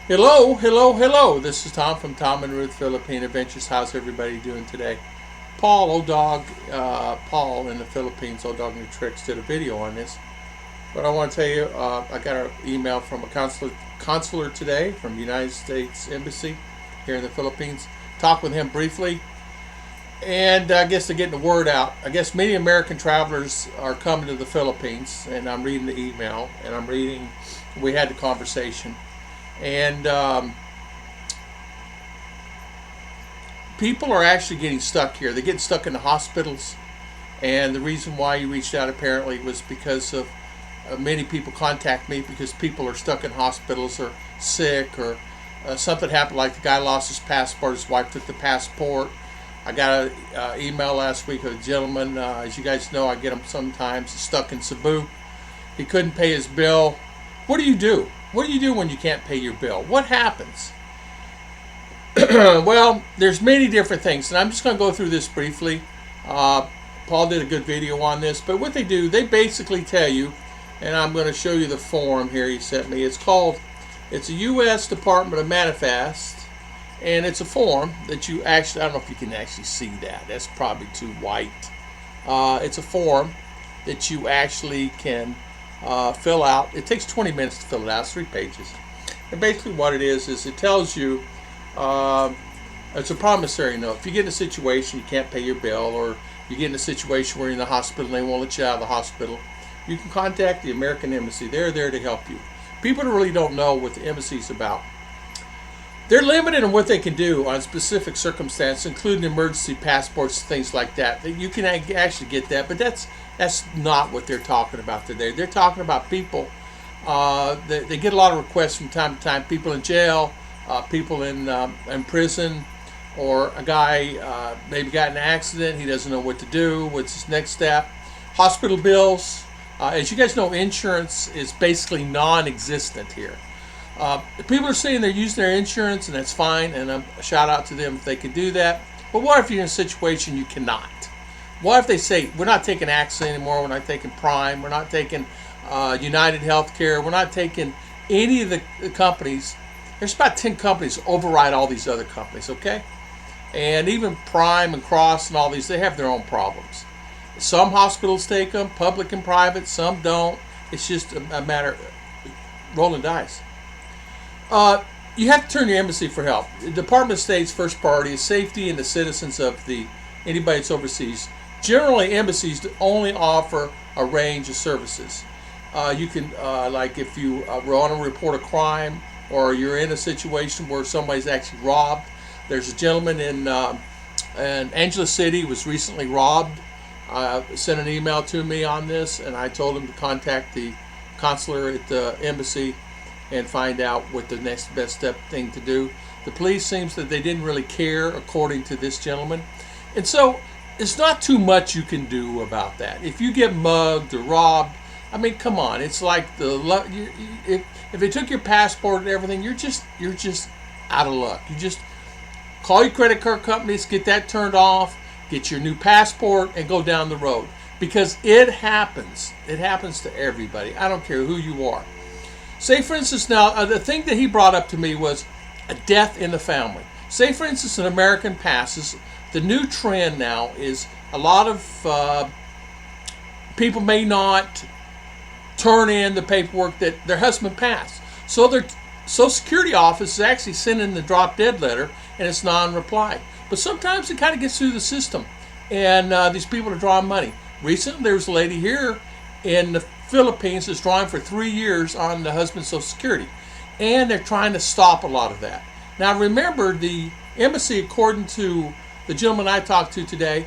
Hello, hello, hello. This is Tom from Tom and Ruth Philippine Adventures. How's everybody doing today? Paul, old dog, Paul in the Philippines, old dog new tricks, did a video on this. But I want to tell you, I got an email from a consular today from the United States Embassy here in the Philippines. Talked with him briefly, and I guess they're getting the word out. I guess many American travelers are coming to the Philippines, and I'm reading the email, and we had the conversation. And people are actually getting stuck here. They're getting stuck in the hospitals. And the reason why you reached out apparently was because of many people contact me because people are stuck in hospitals or sick or something happened, like the guy lost his passport, his wife took the passport. I got an email last week of a gentleman, as you guys know, I get him sometimes, stuck in Cebu. He couldn't pay his bill. What do you do? What do you do when you can't pay your bill? What happens? Well, there's many different things, and I'm just going to go through this briefly. Paul did a good video on this, but what they do, they basically tell you, and I'm going to show you the form here he sent me. It's a U.S. Department of Manifest, and it's a form that you actually, I don't know if you can actually see that. That's probably too white. It's a form that you actually can fill out. It takes 20 minutes to fill it out. It's 3 pages. And basically what it is it tells you, it's a promissory note. If you get in a situation you can't pay your bill, or you get in a situation where you're in the hospital and they won't let you out of the hospital, you can contact the American Embassy. They're there to help you. People really don't know what the embassy is about. They're limited in what they can do on specific circumstances, including emergency passports, things like that. You can actually get that, but that's not what they're talking about today. They're talking about people. They get a lot of requests from time to time. People in jail, people in prison, or a guy maybe got in an accident. He doesn't know what to do. What's his next step? Hospital bills. As you guys know, insurance is basically non-existent here. People are saying they're using their insurance, and that's fine, and a shout out to them if they can do that. But what if you're in a situation you cannot? What if they say, we're not taking AXA anymore, we're not taking Prime, we're not taking United Healthcare, we're not taking any of the companies. There's about 10 companies that override all these other companies, okay? And even Prime and Cross and all these, they have their own problems. Some hospitals take them, public and private, some don't. It's just a matter of rolling dice. You have to turn to your embassy for help. The Department of State's first priority is safety and the citizens of anybody that's overseas. Generally, embassies only offer a range of services. You can, like if you want to report a crime, or you're in a situation where somebody's actually robbed. There's a gentleman in Angeles City was recently robbed. Sent an email to me on this, and I told him to contact the consular at the embassy and find out what the next best thing to do. The police seems that they didn't really care, according to this gentleman. And so it's not too much you can do about that. If you get mugged or robbed, I mean, come on. It's like if they took your passport and everything, you're just out of luck. You just call your credit card companies, get that turned off, get your new passport, and go down the road. Because it happens. It happens to everybody. I don't care who you are. Say, for instance, now, the thing that he brought up to me was a death in the family. Say, for instance, an American passes. The new trend now is a lot of people may not turn in the paperwork that their husband passed. So their Social Security office is actually sending the drop dead letter, and it's non-reply. But sometimes it kind of gets through the system, and these people are drawing money. Recently, there was a lady here in the Philippines that's drawing for 3 years on the husband's Social Security, and they're trying to stop a lot of that. Now, remember, the embassy, according to the gentleman I talked to today,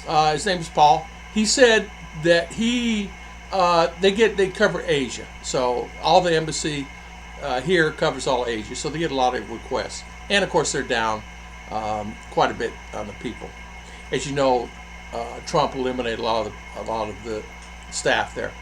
his name is Paul. He said that they cover Asia, so all the embassy here covers all Asia, so they get a lot of requests, and of course they're down quite a bit on the people. As you know, Trump eliminated a lot of the staff there.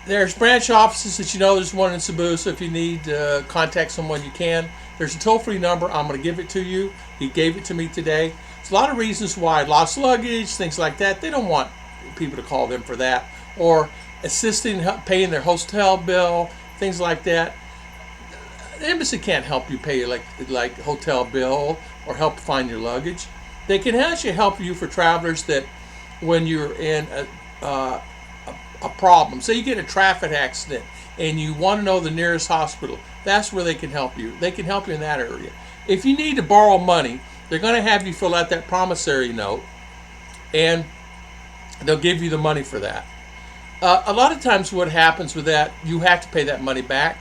There's branch offices that you know. There's one in Cebu, so if you need to contact someone, you can. There's a toll-free number. I'm going to give it to you. He gave it to me today. There's a lot of reasons why. Lost luggage, things like that. They don't want people to call them for that. Or assisting, paying their hotel bill, things like that. The embassy can't help you pay like hotel bill or help find your luggage. They can actually help you for travelers that when you're in a problem. Say you get a traffic accident and you want to know the nearest hospital. That's where they can help you. They can help you in that area. If you need to borrow money, they're going to have you fill out that promissory note, and they'll give you the money for that. A lot of times what happens with that, you have to pay that money back.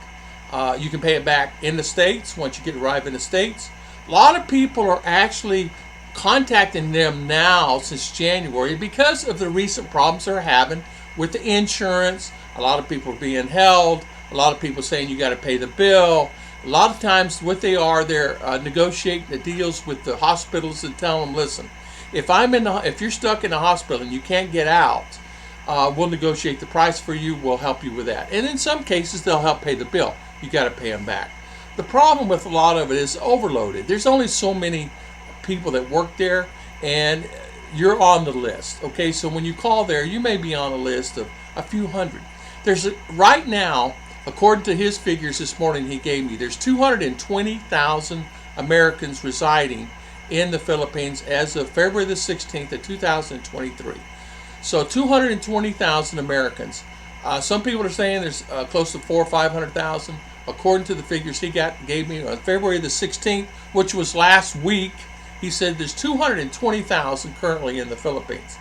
You can pay it back in the States once you arrive in the States. A lot of people are actually contacting them now since January because of the recent problems they're having with the insurance. A lot of people are being held. A lot of people saying you got to pay the bill. A lot of times what they are, they're negotiating the deals with the hospitals and telling them, listen, if you're stuck in a hospital and you can't get out, we'll negotiate the price for you. We'll help you with that. And in some cases, they'll help pay the bill. You got to pay them back. The problem with a lot of it is overloaded. There's only so many people that work there, and you're on the list. Okay, so when you call there, you may be on a list of a few hundred. Right now, according to his figures this morning he gave me, there's 220,000 Americans residing in the Philippines as of February the 16th of 2023. So 220,000 Americans. Some people are saying there's close to 400,000 or 500,000. According to the figures he gave me on February the 16th, which was last week, he said there's 220,000 currently in the Philippines.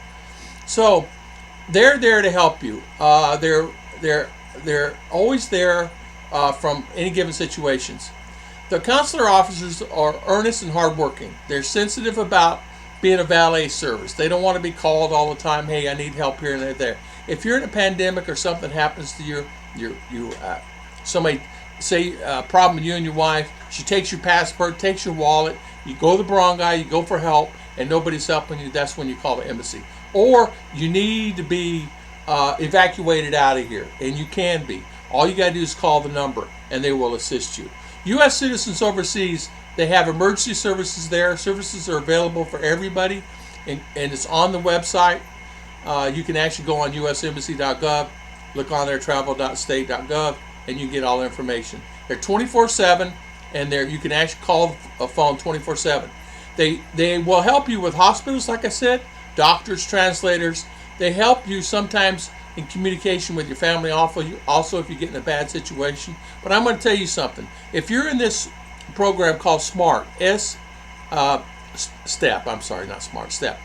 So they're there to help you. They're always there from any given situations. The consular officers are earnest and hardworking. They're sensitive about being a valet service. They don't want to be called all the time, hey, I need help here and there. If you're in a pandemic or something happens to somebody, say a problem with you and your wife, she takes your passport, takes your wallet, you go to the barangay, you go for help, and nobody's helping you, that's when you call the embassy. Or you need to be evacuated out of here, and you can be. All you got to do is call the number, and they will assist you. U.S. citizens overseas, they have emergency services there. Services are available for everybody, and it's on the website. You can actually go on usembassy.gov, look on there, travel.state.gov, and you can get all the information. They're 24/7, and you can actually call a phone 24/7. They will help you with hospitals, like I said, doctors, translators. They help you sometimes in communication with your family, also if you get in a bad situation. But I'm going to tell you something. If you're in this program called SMART, STEP, I'm sorry, not SMART, STEP,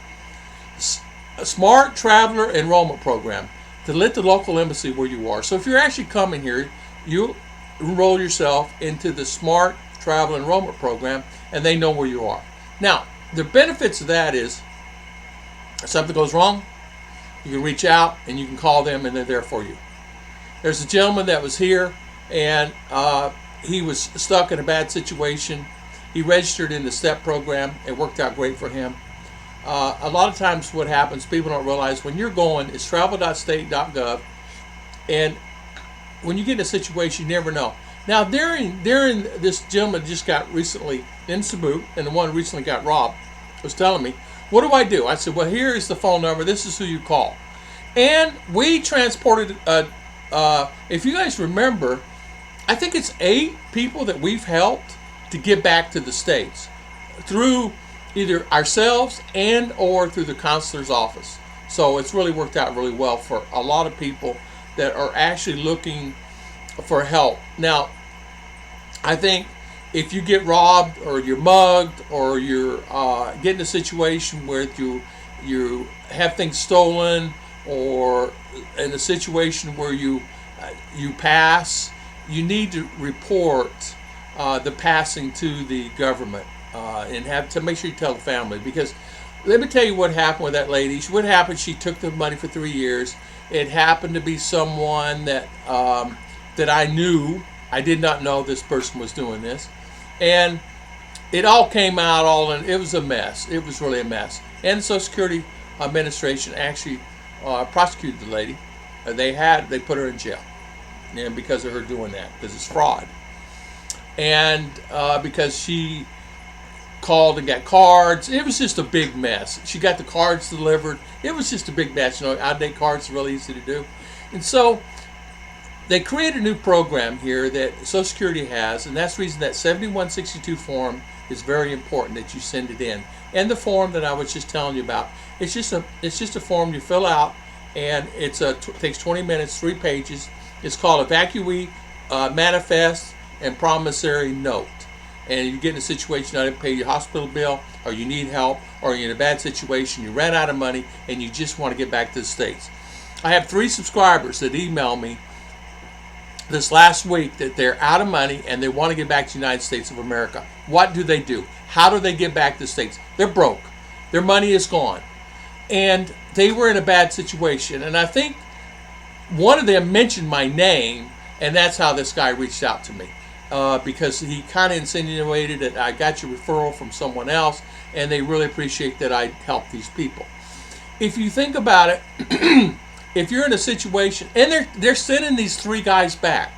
a Smart Traveler Enrollment Program, to let the local embassy where you are. So if you're actually coming here, you enroll yourself into the Smart Travel Enrollment Program, and they know where you are. Now, the benefits of that is, if something goes wrong, you can reach out and you can call them, and they're there for you. There's a gentleman that was here, and he was stuck in a bad situation. He registered in the STEP program. It worked out great for him. A lot of times what happens, people don't realize, when you're going, it's travel.state.gov, and when you get in a situation, you never know. Now, during this gentleman just got recently in Cebu, and the one recently got robbed, was telling me, what do? I said, well, here is the phone number. This is who you call. And we transported, if you guys remember, I think it's 8 people that we've helped to get back to the States through either ourselves and or through the consular's office. So it's really worked out really well for a lot of people that are actually looking for help. Now, I think if you get robbed or you're mugged or you're get in a situation where you have things stolen, or in a situation where you pass, you need to report the passing to the government and have to make sure you tell the family. Because let me tell you what happened with that lady. What happened? She took the money for 3 years. It happened to be someone that that I knew. I did not know this person was doing this. And it all came out and it was a mess. It was really a mess. And the Social Security Administration actually prosecuted the lady. They put her in jail, and because of her doing that, because it's fraud. And because she called and got cards, it was just a big mess. She got the cards delivered. It was just a big mess. Out-of-date cards are really easy to do. And so they create a new program here that Social Security has, and that's the reason that 7162 form is very important that you send it in. And the form that I was just telling you about, it's just a form you fill out, and takes 20 minutes, 3 pages. It's called Evacuee Manifest and Promissory Note. And you get in a situation I didn't pay your hospital bill, or you need help, or you're in a bad situation, you ran out of money, and you just want to get back to the States. I have 3 subscribers that email me this last week that they're out of money and they want to get back to the United States of America. What do? How do they get back to the States? They're broke. Their money is gone. And they were in a bad situation. And I think one of them mentioned my name, and that's how this guy reached out to me. Because he kind of insinuated that I got your referral from someone else, and they really appreciate that I help these people. If you think about it, if you're in a situation, and they're sending these 3 guys back,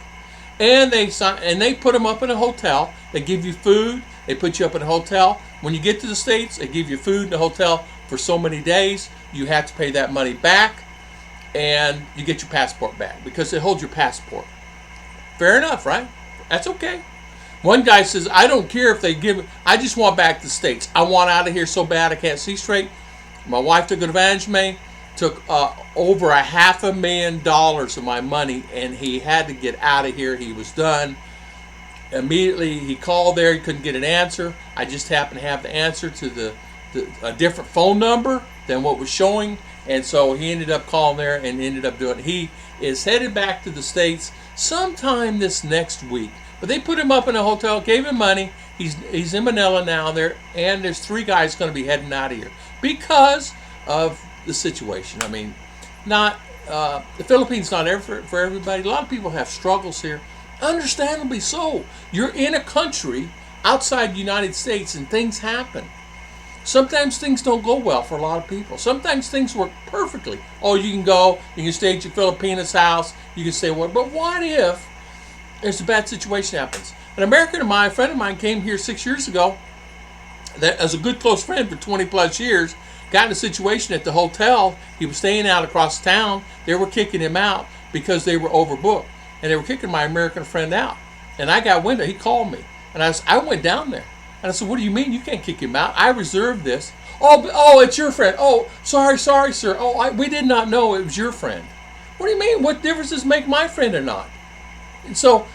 and they put them up in a hotel. They give you food. They put you up in a hotel. When you get to the States, they give you food in the hotel for so many days. You have to pay that money back, and you get your passport back because they hold your passport. Fair enough, right? That's okay. One guy says, I don't care if they give it. I just want back to the States. I want out of here so bad I can't see straight. My wife took advantage of me. Took over $500,000 of my money, and he had to get out of here. He was done. Immediately, he called there. He couldn't get an answer. I just happened to have the answer to a different phone number than what was showing, and so he ended up calling there and ended up doing it. He is headed back to the States sometime this next week. But they put him up in a hotel, gave him money. He's in Manila now there, and there's 3 guys going to be heading out of here because of the situation. I mean, the Philippines not for everybody. A lot of people have struggles here, understandably so. You're in a country outside the United States, and things happen. Sometimes things don't go well for a lot of people. Sometimes things work perfectly. Oh, you can go, you can stay at your Filipina's house, you can say what, but what if there's a bad situation happens? An American of mine, a friend of mine, came here 6 years ago, that as a good close friend for 20 plus years, got in a situation at the hotel. He was staying out across town. They were kicking him out because they were overbooked. And they were kicking my American friend out. And I got wind of it. He called me. And I went down there. And I said, what do you mean? You can't kick him out. I reserved this. Oh, it's your friend. Oh, sorry, sir. Oh, we did not know it was your friend. What do you mean? What difference does it make my friend or not? And so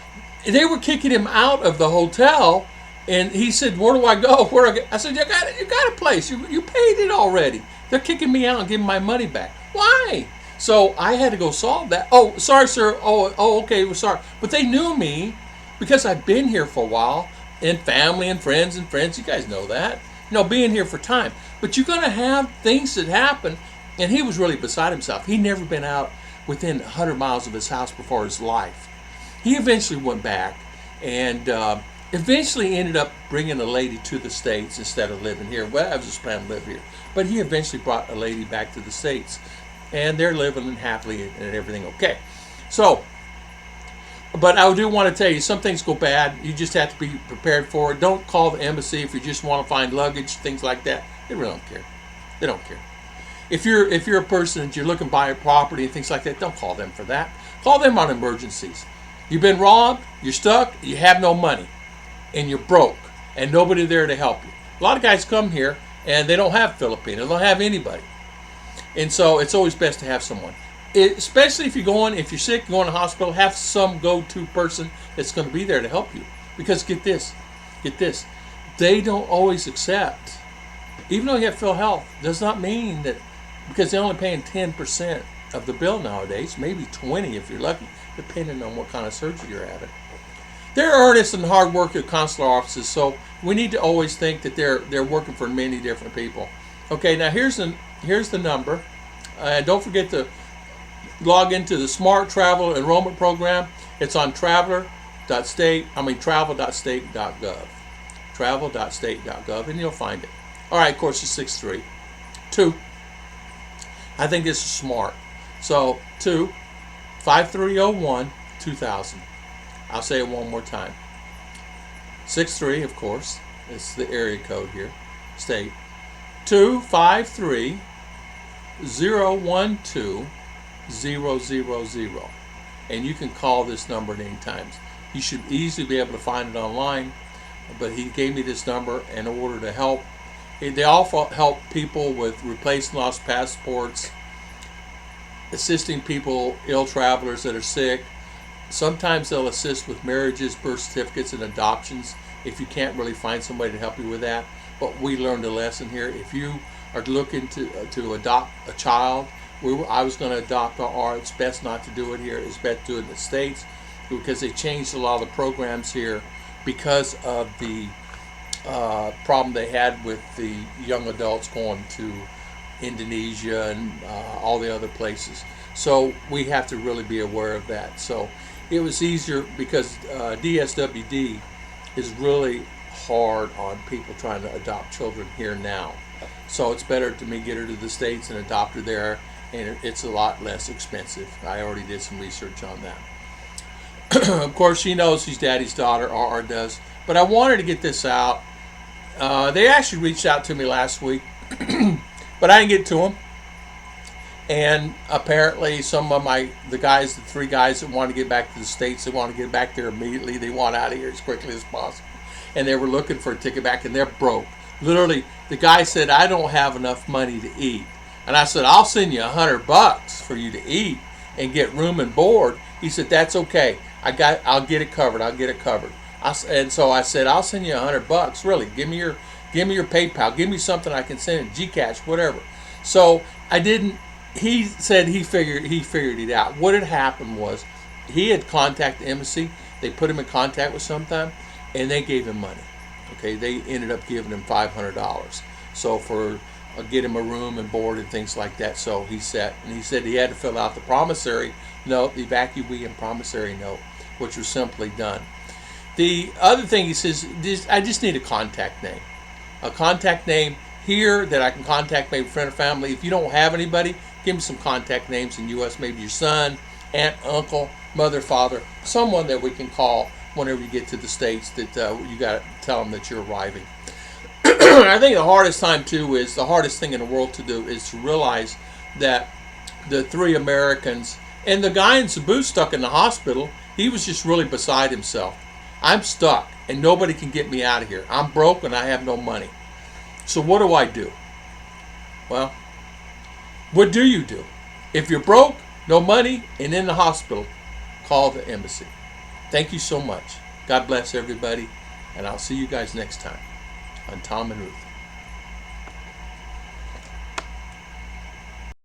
they were kicking him out of the hotel. And he said, where do I go? I said, you got a place. You paid it already. They're kicking me out and giving my money back. Why? So I had to go solve that. Oh, sorry, sir. Oh, okay, we're sorry. But they knew me because I've been here for a while, and family and friends. You guys know that. Being here for time. But you're going to have things that happen. And he was really beside himself. He'd never been out within 100 miles of his house before his life. He eventually went back and eventually ended up bringing a lady to the States instead of living here. Well, I was just planning to live here. But he eventually brought a lady back to the States. And they're living happily and everything okay. So, but I do want to tell you, some things go bad. You just have to be prepared for it. Don't call the embassy if you just want to find luggage, things like that. They really don't care. They don't care. If you're a person that you're looking to buy a property and things like that, don't call them for that. Call them on emergencies. You've been robbed, you're stuck, you have no money, and you're broke, and nobody there to help you. A lot of guys come here and they don't have Filipino, they don't have anybody. And so it's always best to have someone. Especially if you're sick, going to the hospital, have some go-to person that's going to be there to help you. Because get this, they don't always accept. Even though you have PhilHealth, does not mean that, because they're only paying 10% of the bill nowadays, maybe 20% if you're lucky, depending on what kind of surgery you're having. They're earnest and hard work at consular offices, so we need to always think that they're working for many different people. Okay, now here's the number. Don't forget to log into the Smart Travel Enrollment Program. It's on travel.state.gov. Travel.state.gov, and you'll find it. All right, of course, it's 6-3. 2. I think this is smart. So 2-5301-2000. I'll say it one more time. 6-3, of course. It's the area code here. State. 253-012-000. and you can call this number at any time. You should easily be able to find it online, but he gave me this number in order to help. They also help people with replacing lost passports, assisting people, ill travelers that are sick. Sometimes they'll assist with marriages, birth certificates, and adoptions if you can't really find somebody to help you with that. But we learned a lesson here. If you are looking to adopt a child, I was going to adopt our. It's best not to do it here. It's best to do it in the States, because they changed a lot of the programs here because of the problem they had with the young adults going to Indonesia and all the other places. So we have to really be aware of that. So it was easier because DSWD is really hard on people trying to adopt children here now. So it's better to me get her to the States and adopt her there, and it's a lot less expensive. I already did some research on that. Of course, she knows she's daddy's daughter, RR does. But I wanted to get this out. They actually reached out to me last week, but I didn't get to them. And apparently some of the 3 guys that want to get back to the States, they want to get back there immediately. They want out of here as quickly as possible. And they were looking for a ticket back, and they're broke. Literally, the guy said, I don't have enough money to eat. And I said, I'll send you $100 for you to eat and get room and board. He said, that's okay. I'll get it covered. I'll get it covered. And so I said, I'll send you $100. Really, give me your PayPal. Give me something I can send it, Gcash, whatever. So I didn't. He said he figured it out. What had happened was he had contacted the embassy. They put him in contact with sometime, and they gave him money. Okay, they ended up giving him $500. So for get him a room and board and things like that. So he said he had to fill out the promissory note, the evacuee and promissory note, which was simply done. The other thing he says, I just need a contact name. A contact name here that I can contact maybe friend or family. If you don't have anybody, give me some contact names in the U.S., maybe your son, aunt, uncle, mother, father, someone that we can call whenever you get to the States that you got to tell them that you're arriving. I think the hardest thing in the world to do is to realize that the 3 Americans and the guy in Cebu stuck in the hospital, he was just really beside himself. I'm stuck and nobody can get me out of here. I'm broke and I have no money. So what do I do? Well, what do you do? If you're broke, no money, and in the hospital, call the embassy. Thank you so much. God bless everybody, and I'll see you guys next time on Tom and Ruth.